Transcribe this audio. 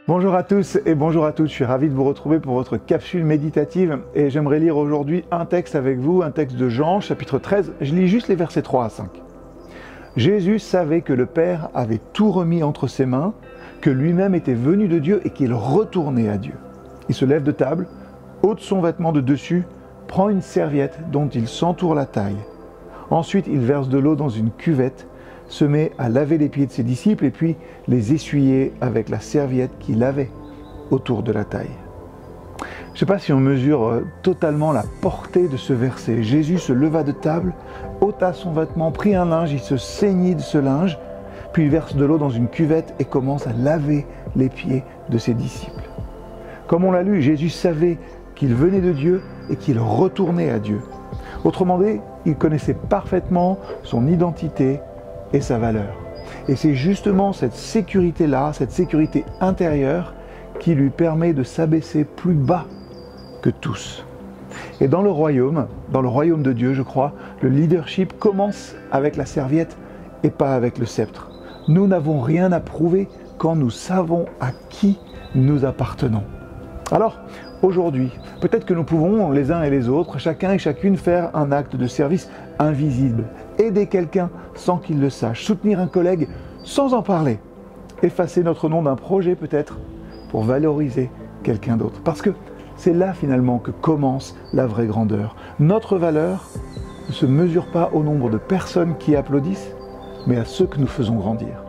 Bonjour à tous et bonjour à toutes, je suis ravi de vous retrouver pour votre capsule méditative et j'aimerais lire aujourd'hui un texte avec vous, un texte de Jean, chapitre 13, je lis juste les versets 3 à 5. Jésus savait que le Père avait tout remis entre ses mains, que lui-même était venu de Dieu et qu'il retournait à Dieu. Il se lève de table, ôte son vêtement de dessus, prend une serviette dont il s'entoure la taille. Ensuite, il verse de l'eau dans une cuvette, se met à laver les pieds de ses disciples et puis les essuyer avec la serviette qu'il avait autour de la taille. Je ne sais pas si on mesure totalement la portée de ce verset. Jésus se leva de table, ôta son vêtement, prit un linge, il se ceignit de ce linge, puis il verse de l'eau dans une cuvette et commence à laver les pieds de ses disciples. Comme on l'a lu, Jésus savait qu'il venait de Dieu et qu'il retournait à Dieu. Autrement dit, il connaissait parfaitement son identité et sa valeur. Et c'est justement cette sécurité-là, cette sécurité intérieure, qui lui permet de s'abaisser plus bas que tous. Et dans le royaume de Dieu, je crois, le leadership commence avec la serviette et pas avec le sceptre. Nous n'avons rien à prouver quand nous savons à qui nous appartenons. Alors, aujourd'hui, peut-être que nous pouvons, les uns et les autres, chacun et chacune, faire un acte de service invisible, aider quelqu'un sans qu'il le sache, soutenir un collègue sans en parler, effacer notre nom d'un projet peut-être pour valoriser quelqu'un d'autre. Parce que c'est là finalement que commence la vraie grandeur. Notre valeur ne se mesure pas au nombre de personnes qui applaudissent, mais à ceux que nous faisons grandir.